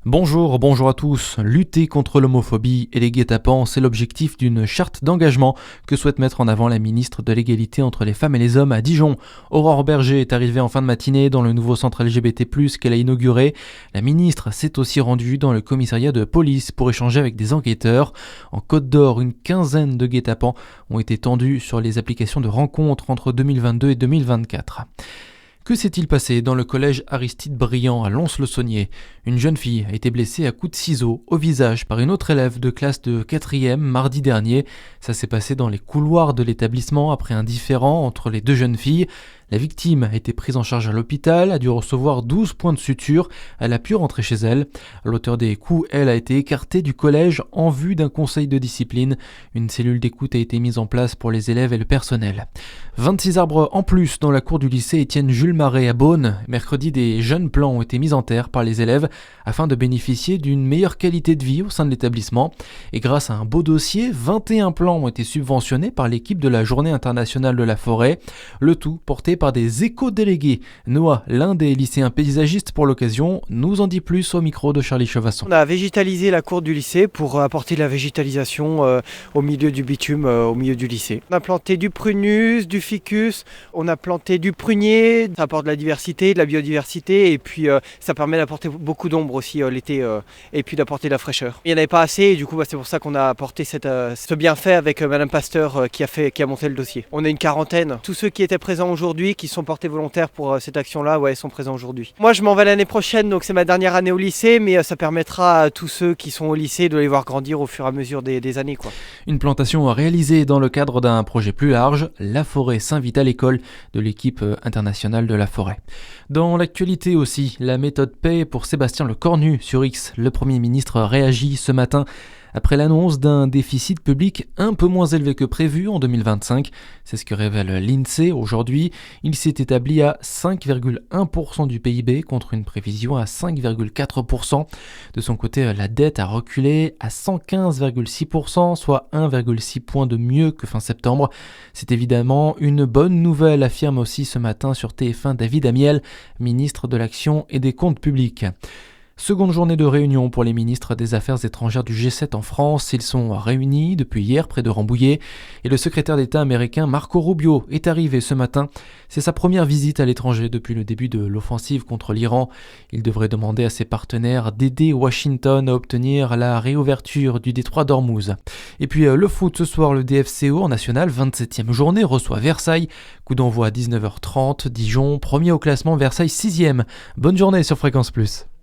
Bonjour à tous. Lutter contre l'homophobie et les guet-apens, c'est l'objectif d'une charte d'engagement que souhaite mettre en avant la ministre de l'égalité entre les femmes et les hommes à Dijon. Aurore Berger est arrivée en fin de matinée dans le nouveau centre LGBT+, qu'elle a inauguré. La ministre s'est aussi rendue dans le commissariat de police pour échanger avec des enquêteurs. En Côte d'Or, une quinzaine de guet-apens ont été tendus sur les applications de rencontres entre 2022 et 2024. Que s'est-il passé dans le collège Aristide Briand à Lons-le-Saunier ? Une jeune fille a été blessée à coups de ciseaux au visage par une autre élève de classe de 4e mardi dernier. Ça s'est passé dans les couloirs de l'établissement après un différend entre les deux jeunes filles. La victime a été prise en charge à l'hôpital, a dû recevoir 12 points de suture. Elle a pu rentrer chez elle. L'auteur des coups, elle, a été écartée du collège en vue d'un conseil de discipline. Une cellule d'écoute a été mise en place pour les élèves et le personnel. 26 arbres en plus dans la cour du lycée Étienne Jules Marais à Beaune. Mercredi, des jeunes plants ont été mis en terre par les élèves afin de bénéficier d'une meilleure qualité de vie au sein de l'établissement. Et grâce à un beau dossier, 21 plants ont été subventionnés par l'équipe de la Journée internationale de la forêt. Le tout porté par des éco-délégués. Noah, l'un des lycéens paysagistes pour l'occasion, nous en dit plus au micro de Charlie Chevasson. On a végétalisé la cour du lycée pour apporter de la végétalisation au milieu du bitume, au milieu du lycée. On a planté du prunus, du ficus, on a planté du prunier, ça apporte de la diversité, de la biodiversité et puis ça permet d'apporter beaucoup d'ombre aussi l'été et puis d'apporter de la fraîcheur. Il n'y en avait pas assez et du coup c'est pour ça qu'on a apporté ce bienfait avec Madame Pasteur qui a monté le dossier. On est une quarantaine. Tous ceux qui étaient présents aujourd'hui, qui sont portés volontaires pour cette action-là, sont présents aujourd'hui. Moi je m'en vais l'année prochaine, donc c'est ma dernière année au lycée, mais ça permettra à tous ceux qui sont au lycée de les voir grandir au fur et à mesure des années. Une plantation réalisée dans le cadre d'un projet plus large, La Forêt s'invite à l'école de l'équipe internationale de la forêt. Dans l'actualité aussi, la méthode paix pour Sébastien Lecornu sur X. Le Premier ministre réagit ce matin après l'annonce d'un déficit public un peu moins élevé que prévu en 2025. C'est ce que révèle l'INSEE aujourd'hui. Il s'est établi à 5,1% du PIB contre une prévision à 5,4%. De son côté, la dette a reculé à 115,6%, soit 1,6 point de mieux que fin septembre. C'est évidemment une bonne nouvelle, affirme aussi ce matin sur TF1 David Amiel, ministre de l'Action et des Comptes publics. Seconde journée de réunion pour les ministres des Affaires étrangères du G7 en France. Ils sont réunis depuis hier près de Rambouillet et le secrétaire d'État américain Marco Rubio est arrivé ce matin. C'est sa première visite à l'étranger depuis le début de l'offensive contre l'Iran. Il devrait demander à ses partenaires d'aider Washington à obtenir la réouverture du détroit d'Ormuz. Et puis le foot ce soir, le DFCO en national, 27e journée, reçoit Versailles. Coup d'envoi à 19h30, Dijon, premier au classement, Versailles 6e. Bonne journée sur Fréquence Plus.